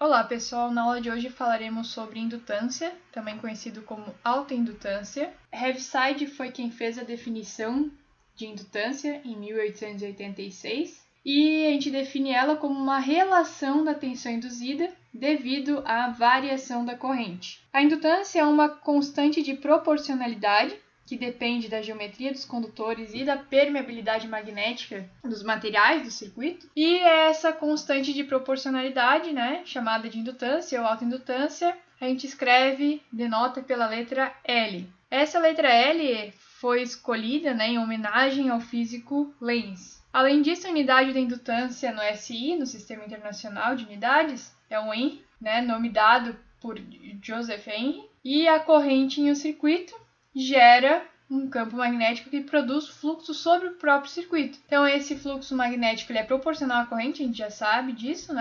Olá pessoal, na aula de hoje falaremos sobre indutância, também conhecido como autoindutância. Heaviside foi quem fez a definição de indutância em 1886 e a gente define ela como uma relação da tensão induzida devido à variação da corrente. A indutância é uma constante de proporcionalidade que depende da geometria dos condutores e da permeabilidade magnética dos materiais do circuito. E essa constante de proporcionalidade, chamada de indutância ou autoindutância, a gente denota pela letra L. Essa letra L foi escolhida em homenagem ao físico Lenz. Além disso, a unidade da indutância no SI, no Sistema Internacional de Unidades, é o Henry, nome dado por Joseph Henry, e a corrente em um circuito gera um campo magnético que produz fluxo sobre o próprio circuito. Então, esse fluxo magnético ele é proporcional à corrente, a gente já sabe disso,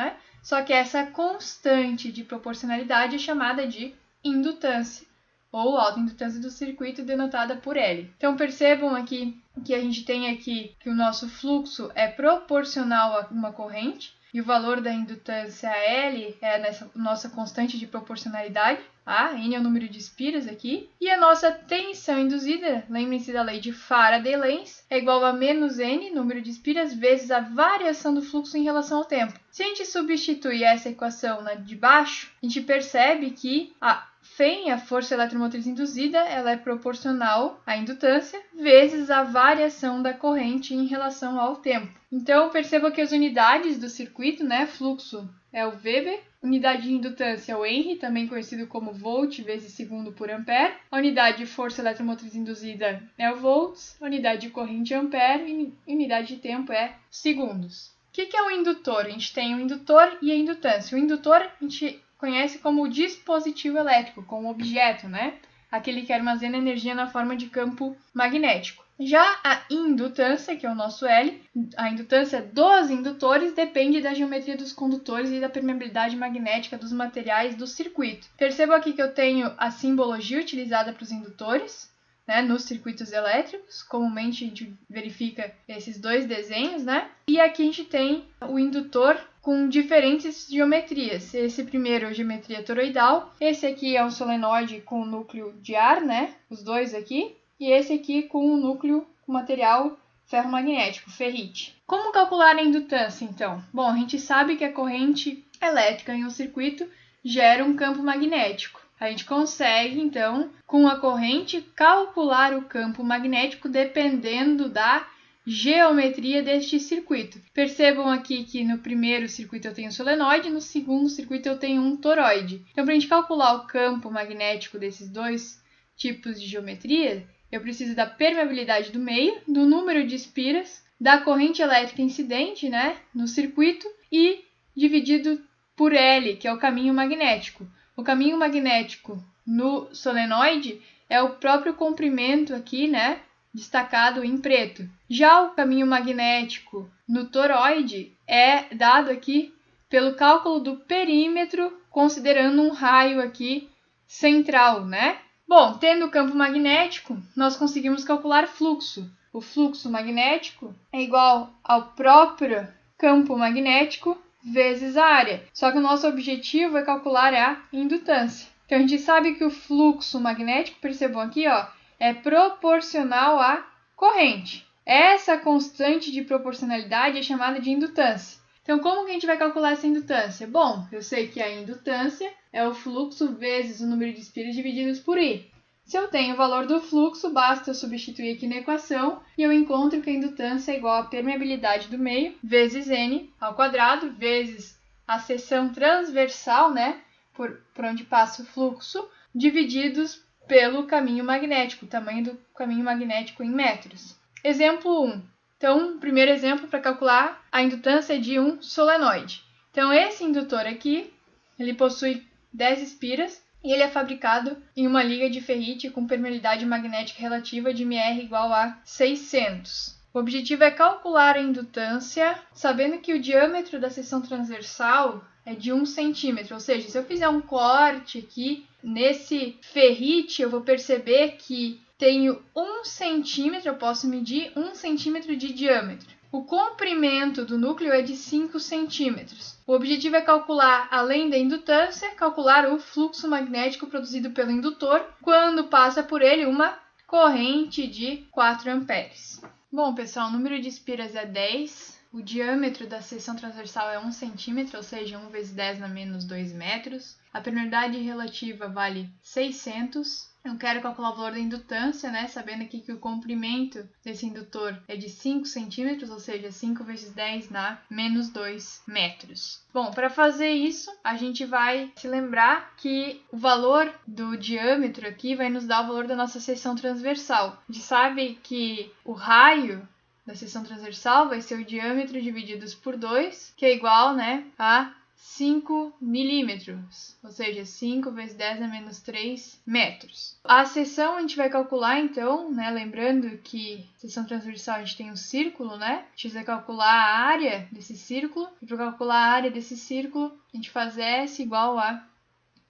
Só que essa constante de proporcionalidade é chamada de indutância, ou autoindutância do circuito, denotada por L. Então, percebam aqui que a gente tem aqui que o nosso fluxo é proporcional a uma corrente, e o valor da indutância L é nessa nossa constante de proporcionalidade. N é o número de espiras aqui. E a nossa tensão induzida, lembrem-se da lei de Faraday-Lenz, é igual a menos N, número de espiras, vezes a variação do fluxo em relação ao tempo. Se a gente substituir essa equação na de baixo, a gente percebe que a FEM, a força eletromotriz induzida, ela é proporcional à indutância vezes a variação da corrente em relação ao tempo. Então, perceba que as unidades do circuito, fluxo é o Weber, unidade de indutância é o Henry, também conhecido como volt vezes segundo por ampere, a unidade de força eletromotriz induzida é o volts, a unidade de corrente é ampere e a unidade de tempo é segundos. O que é o indutor? A gente tem o indutor e a indutância. O indutor a gente conhece como o dispositivo elétrico, como objeto, aquele que armazena energia na forma de campo magnético. Já a indutância, que é o nosso L, a indutância dos indutores depende da geometria dos condutores e da permeabilidade magnética dos materiais do circuito. Perceba aqui que eu tenho a simbologia utilizada para os indutores, nos circuitos elétricos. Comumente a gente verifica esses dois desenhos, E aqui a gente tem o indutor com diferentes geometrias. Esse primeiro é a geometria toroidal, esse aqui é um solenoide com núcleo de ar, Os dois aqui. E esse aqui com um núcleo com material ferromagnético, ferrite. Como calcular a indutância, então? Bom, a gente sabe que a corrente elétrica em um circuito gera um campo magnético. A gente consegue, então, com a corrente, calcular o campo magnético dependendo da geometria deste circuito. Percebam aqui que no primeiro circuito eu tenho um solenoide, no segundo circuito eu tenho um toroide. Então, para a gente calcular o campo magnético desses dois tipos de geometria, eu preciso da permeabilidade do meio, do número de espiras, da corrente elétrica incidente, no circuito, e dividido por L, que é o caminho magnético. O caminho magnético no solenoide é o próprio comprimento aqui, destacado em preto. Já o caminho magnético no toroide é dado aqui pelo cálculo do perímetro, considerando um raio aqui central, Bom, tendo o campo magnético, nós conseguimos calcular fluxo. O fluxo magnético é igual ao próprio campo magnético vezes a área. Só que o nosso objetivo é calcular a indutância. Então, a gente sabe que o fluxo magnético, percebam aqui, é proporcional à corrente. Essa constante de proporcionalidade é chamada de indutância. Então, como que a gente vai calcular essa indutância? Bom, eu sei que a indutância é o fluxo vezes o número de espiras divididos por I. Se eu tenho o valor do fluxo, basta eu substituir aqui na equação e eu encontro que a indutância é igual à permeabilidade do meio vezes N ao quadrado vezes a seção transversal, por onde passa o fluxo, divididos pelo caminho magnético, o tamanho do caminho magnético em metros. Exemplo 1. Então, o primeiro exemplo para calcular a indutância é de um solenoide. Então, esse indutor aqui, ele possui 10 espiras e ele é fabricado em uma liga de ferrite com permeabilidade magnética relativa de mR igual a 600. O objetivo é calcular a indutância, sabendo que o diâmetro da seção transversal é de 1 centímetro, ou seja, se eu fizer um corte aqui nesse ferrite, eu vou perceber que tenho 1 centímetro, eu posso medir 1 centímetro de diâmetro. O comprimento do núcleo é de 5 centímetros. O objetivo é calcular, além da indutância, calcular o fluxo magnético produzido pelo indutor quando passa por ele uma corrente de 4 amperes. Bom, pessoal, o número de espiras é 10. O diâmetro da seção transversal é 1 centímetro, ou seja, 1 vezes 10 na menos 2 metros. A permeabilidade relativa vale 600. Eu quero calcular o valor da indutância, né? Sabendo aqui que o comprimento desse indutor é de 5 centímetros, ou seja, 5 vezes 10 na menos 2 metros. Bom, para fazer isso, a gente vai se lembrar que o valor do diâmetro aqui vai nos dar o valor da nossa seção transversal. A gente sabe que o raio da seção transversal vai ser o diâmetro divididos por 2, que é igual, né, a 5 milímetros, ou seja, 5 vezes 10 a menos 3 metros. A seção a gente vai calcular então, né, lembrando que seção transversal a gente tem um círculo, né, a gente vai calcular a área desse círculo, e para calcular a área desse círculo, a gente faz S igual a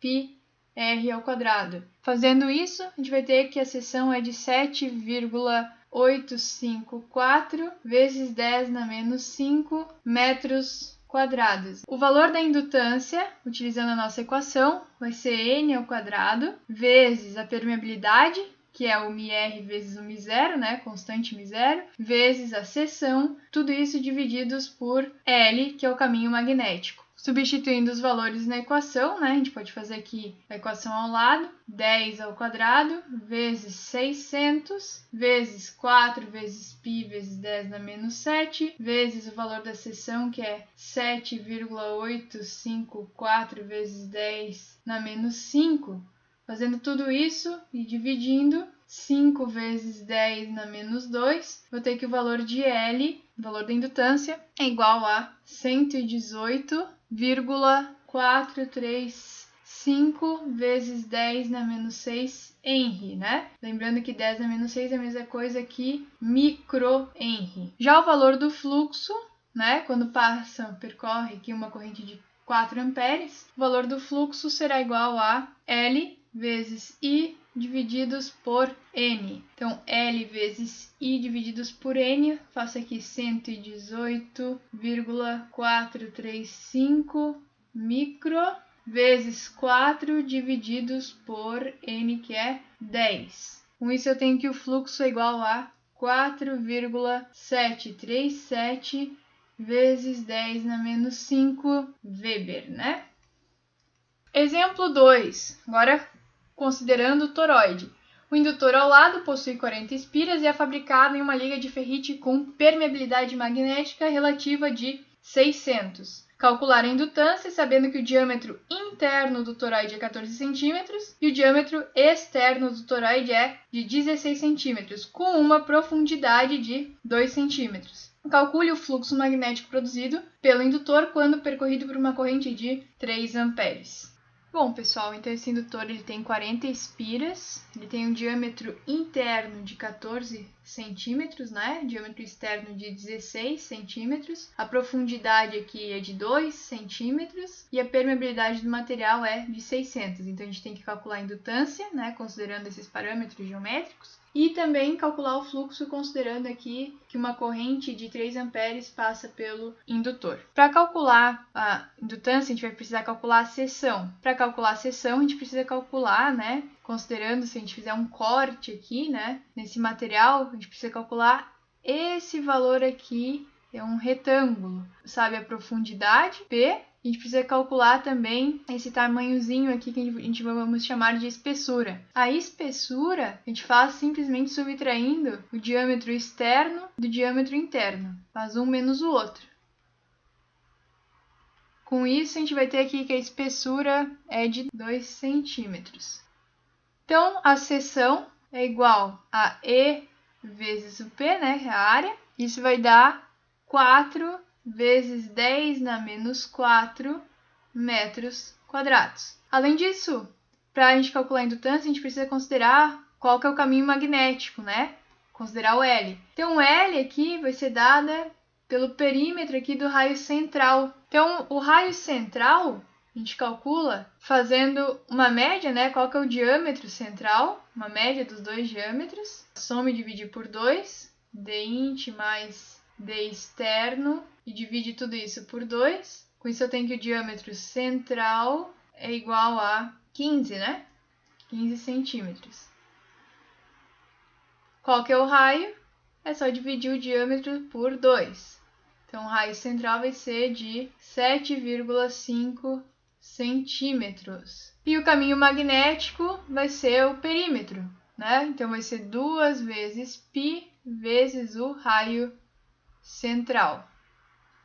πr ao quadrado. Fazendo isso, a gente vai ter que a seção é de 7,854 vezes 10 na menos 5 metros quadrados. O valor da indutância, utilizando a nossa equação, vai ser N ao quadrado vezes a permeabilidade, que é o μr vezes o μ0, né, constante μ0, vezes a seção, tudo isso divididos por L, que é o caminho magnético. Substituindo os valores na equação, né, a gente pode fazer aqui a equação ao lado, 10 ao quadrado vezes 600 vezes 4 vezes π vezes 10 na menos 7 vezes o valor da seção, que é 7,854 vezes 10 na menos 5. Fazendo tudo isso e dividindo 5 vezes 10 na menos 2, vou ter que o valor de L, o valor da indutância, é igual a 118,435 vezes 10 na menos 6 Henry, né? Lembrando que 10 na menos 6 é a mesma coisa que microhenry. Já o valor do fluxo, né, quando percorre aqui uma corrente de 4 amperes, o valor do fluxo será igual a L vezes I divididos por N. Então, L vezes I divididos por N, faço aqui 118,435 micro vezes 4 divididos por N, que é 10. Com isso, eu tenho que o fluxo é igual a 4,737 vezes 10 na menos 5 Weber, né? Exemplo 2. Agora, considerando o toroide. O indutor ao lado possui 40 espiras e é fabricado em uma liga de ferrite com permeabilidade magnética relativa de 600. Calcular a indutância sabendo que o diâmetro interno do toroide é 14 cm e o diâmetro externo do toroide é de 16 cm, com uma profundidade de 2 cm. Calcule o fluxo magnético produzido pelo indutor quando percorrido por uma corrente de 3 amperes. Bom, pessoal, então esse indutor ele tem 40 espiras, ele tem um diâmetro interno de 14 centímetros, né? Diâmetro externo de 16 centímetros. A profundidade aqui é de 2 centímetros e a permeabilidade do material é de 600. Então, a gente tem que calcular a indutância, né? Considerando esses parâmetros geométricos. E também calcular o fluxo considerando aqui que uma corrente de 3 amperes passa pelo indutor. Para calcular a indutância, a gente vai precisar calcular a seção. Para calcular a seção, a gente precisa calcular, né, considerando se a gente fizer um corte aqui, né, nesse material, a gente precisa calcular esse valor aqui, é um retângulo, sabe, a profundidade, P. A gente precisa calcular também esse tamanhozinho aqui que a gente vamos chamar de espessura. A espessura a gente faz simplesmente subtraindo o diâmetro externo do diâmetro interno. Faz um menos o outro. Com isso, a gente vai ter aqui que a espessura é de 2 centímetros. Então, a seção é igual a E vezes o P, né, a área. Isso vai dar 4 vezes 10 na menos 4 metros quadrados. Além disso, para a gente calcular a indutância, a gente precisa considerar qual que é o caminho magnético, né? Considerar o L. Então, o L aqui vai ser dada pelo perímetro aqui do raio central. Então, o raio central a gente calcula fazendo uma média, né? Qual que é o diâmetro central, uma média dos dois diâmetros. Soma e dividir por 2, d int mais D externo e divide tudo isso por 2. Com isso eu tenho que o diâmetro central é igual a 15, né? 15 centímetros. Qual que é o raio? É só dividir o diâmetro por 2. Então, o raio central vai ser de 7,5 centímetros. E o caminho magnético vai ser o perímetro, né? Então, vai ser 2 vezes π vezes o raio central.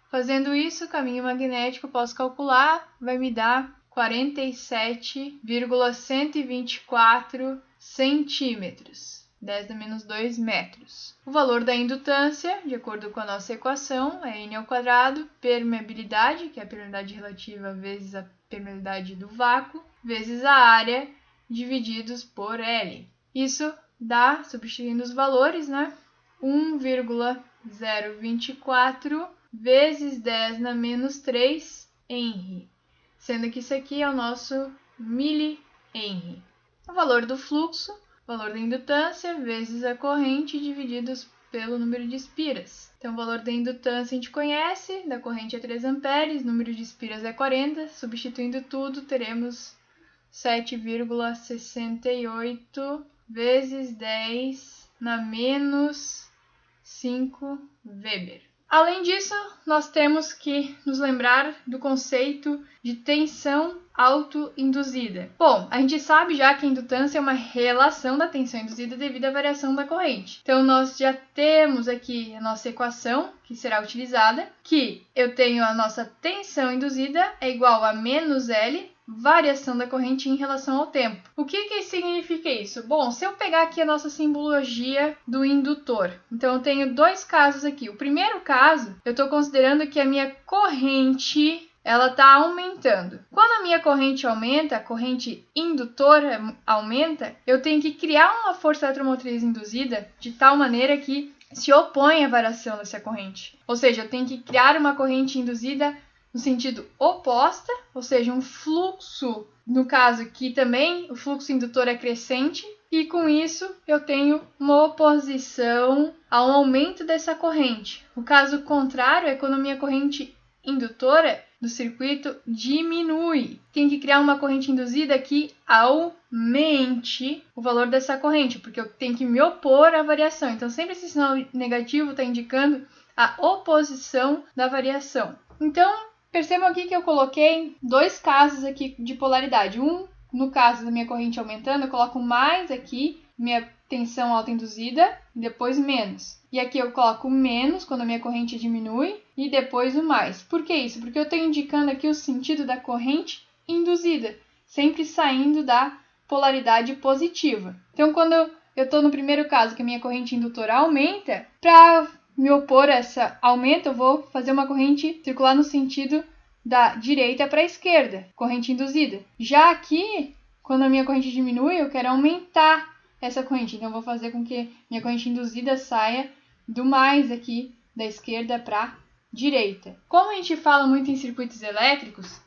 Fazendo isso, o caminho magnético eu posso calcular, vai me dar 47,124 centímetros. 10 a menos 2 metros. O valor da indutância, de acordo com a nossa equação, é N ao quadrado, permeabilidade, que é a permeabilidade relativa vezes a permeabilidade do vácuo, vezes a área, divididos por L. Isso dá, substituindo os valores, né? 1,024 vezes 10 na menos 3 Henry, sendo que isso aqui é o nosso mili-Henry. O valor do fluxo, valor da indutância vezes a corrente divididos pelo número de espiras. Então, o valor da indutância a gente conhece, da corrente é 3 amperes, número de espiras é 40, substituindo tudo, teremos 7,68 vezes 10 na menos 5 Weber. Além disso, nós temos que nos lembrar do conceito de tensão autoinduzida. Bom, a gente sabe já que a indutância é uma relação da tensão induzida devido à variação da corrente. Então, nós já temos aqui a nossa equação, que será utilizada, que eu tenho a nossa tensão induzida é igual a menos L, variação da corrente em relação ao tempo. O que significa isso? Bom, se eu pegar aqui a nossa simbologia do indutor, então eu tenho dois casos aqui. O primeiro caso, eu estou considerando que a minha corrente ela está aumentando. Quando a minha corrente aumenta, a corrente indutora aumenta, eu tenho que criar uma força eletromotriz induzida de tal maneira que se opõe à variação dessa corrente. Ou seja, eu tenho que criar uma corrente induzida no sentido oposta, ou seja, um fluxo, no caso aqui também, o fluxo indutor é crescente, e com isso eu tenho uma oposição ao aumento dessa corrente. O caso contrário é quando a minha corrente indutora do circuito diminui. Tem que criar uma corrente induzida que aumente o valor dessa corrente, porque eu tenho que me opor à variação. Então, sempre esse sinal negativo está indicando a oposição da variação. Então, percebam aqui que eu coloquei dois casos aqui de polaridade. Um, no caso da minha corrente aumentando, eu coloco mais aqui, minha tensão autoinduzida, e depois menos. E aqui eu coloco menos quando a minha corrente diminui, e depois o mais. Por que isso? Porque eu estou indicando aqui o sentido da corrente induzida, sempre saindo da polaridade positiva. Então, quando eu estou no primeiro caso, que a minha corrente indutora aumenta, para me opor a esse aumento, eu vou fazer uma corrente circular no sentido da direita para a esquerda, corrente induzida. Já aqui, quando a minha corrente diminui, eu quero aumentar essa corrente. Então, eu vou fazer com que minha corrente induzida saia do mais aqui, da esquerda para a direita. Como a gente fala muito em circuitos elétricos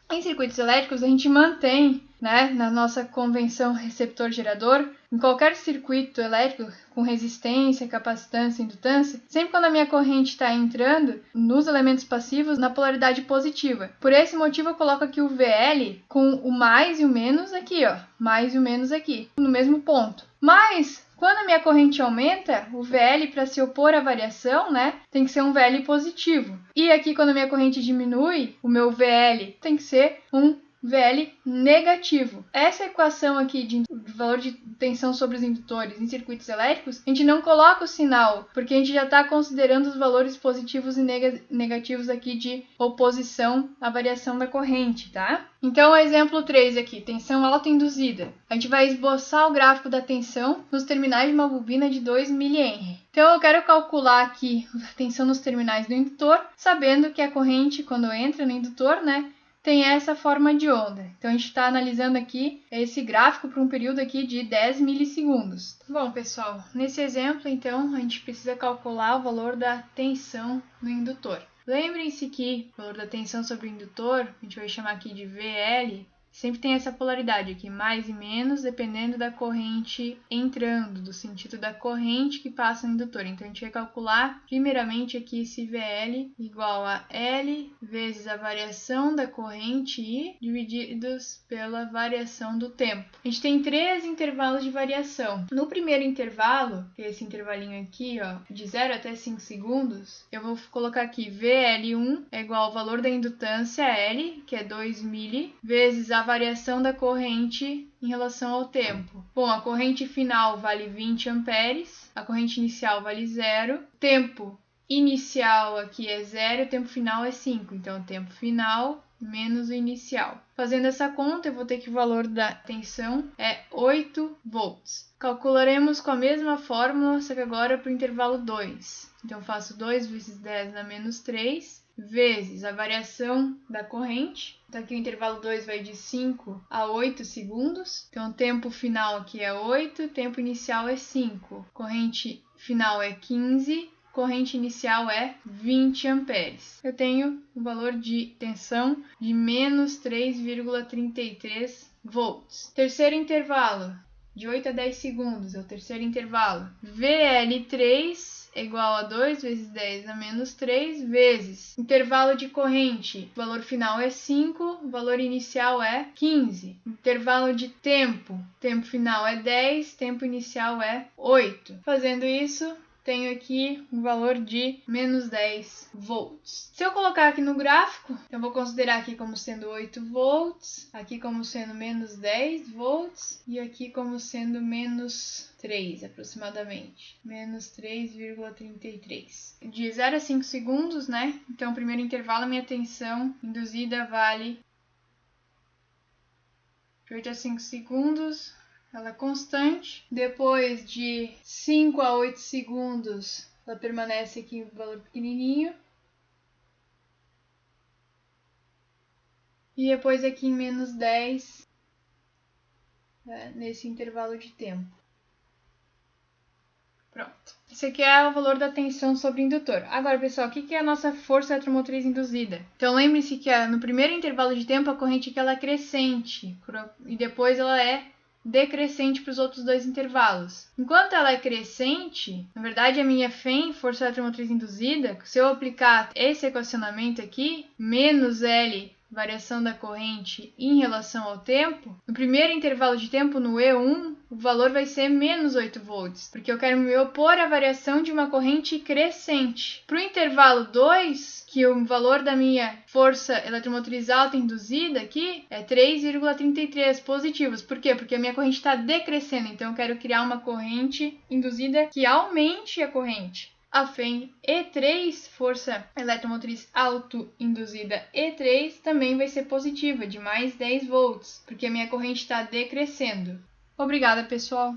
a gente mantém, né, na nossa convenção receptor-gerador, em qualquer circuito elétrico com resistência, capacitância, indutância, sempre quando a minha corrente está entrando nos elementos passivos na polaridade positiva. Por esse motivo eu coloco aqui o VL com o mais e o menos aqui, ó, mais e o menos aqui, no mesmo ponto. Mas quando a minha corrente aumenta, o VL, para se opor à variação, né, tem que ser um VL positivo. E aqui, quando a minha corrente diminui, o meu VL tem que ser um VL negativo. Essa equação aqui de valor de tensão sobre os indutores em circuitos elétricos, a gente não coloca o sinal, porque a gente já está considerando os valores positivos e negativos aqui de oposição à variação da corrente, tá? Então, exemplo 3 aqui, tensão autoinduzida. A gente vai esboçar o gráfico da tensão nos terminais de uma bobina de 2 mH. Então, eu quero calcular aqui a tensão nos terminais do indutor, sabendo que a corrente, quando entra no indutor, né, tem essa forma de onda. Então, a gente está analisando aqui esse gráfico por um período aqui de 10 milissegundos. Bom, pessoal, nesse exemplo, então, a gente precisa calcular o valor da tensão no indutor. Lembrem-se que o valor da tensão sobre o indutor, a gente vai chamar aqui de VL, sempre tem essa polaridade aqui, mais e menos, dependendo da corrente entrando, do sentido da corrente que passa no indutor. Então, a gente vai calcular, primeiramente, aqui esse VL igual a L vezes a variação da corrente I, divididos pela variação do tempo. A gente tem 3 intervalos de variação. No primeiro intervalo, que é esse intervalinho aqui, ó, de 0 até 5 segundos, eu vou colocar aqui VL1 é igual ao valor da indutância L, que é 2 mili, vezes a variação da corrente em relação ao tempo. Bom, a corrente final vale 20 amperes, a corrente inicial vale 0, tempo inicial aqui é 0, o tempo final é 5, então o tempo final menos o inicial. Fazendo essa conta, eu vou ter que o valor da tensão é 8 volts. Calcularemos com a mesma fórmula, só que agora para o intervalo 2. Então, eu faço 2 vezes 10 na menos 3, vezes a variação da corrente. Então, aqui o intervalo 2 vai de 5 a 8 segundos. Então, o tempo final aqui é 8, o tempo inicial é 5. Corrente final é 15. Corrente inicial é 20 amperes. Eu tenho um valor de tensão de menos 3,33 volts. Terceiro intervalo, de 8 a 10 segundos, é o terceiro intervalo. VL3 é igual a 2 vezes 10 a menos 3 vezes intervalo de corrente. O valor final é 5, o valor inicial é 15. Intervalo de tempo, tempo final é 10, tempo inicial é 8. Fazendo isso, tenho aqui um valor de menos 10 volts. Se eu colocar aqui no gráfico, eu vou considerar aqui como sendo 8 volts, aqui como sendo menos 10 volts e aqui como sendo menos 3 aproximadamente. Menos 3,33. De 0 a 5 segundos, né? Então, o primeiro intervalo, a minha tensão induzida vale de 8 a 5 segundos. Ela é constante. Depois de 5 a 8 segundos, ela permanece aqui em valor pequenininho. E depois aqui em menos 10, nesse intervalo de tempo. Pronto. Esse aqui é o valor da tensão sobre o indutor. Agora, pessoal, o que é a nossa força eletromotriz induzida? Então, lembre-se que no primeiro intervalo de tempo, a corrente aqui ela é crescente. E depois ela é decrescente para os outros 2 intervalos. Enquanto ela é crescente, na verdade a minha FEM, força eletromotriz induzida, se eu aplicar esse equacionamento aqui, menos L, variação da corrente em relação ao tempo, no primeiro intervalo de tempo, no E1, o valor vai ser menos 8 volts, porque eu quero me opor à variação de uma corrente crescente. Para o intervalo 2, que o valor da minha força eletromotriz alta induzida aqui é 3,33 positivos. Por quê? Porque a minha corrente está decrescendo, então eu quero criar uma corrente induzida que aumente a corrente. A FEM E3, força eletromotriz autoinduzida E3, também vai ser positiva, de mais 10 volts, porque a minha corrente está decrescendo. Obrigada, pessoal!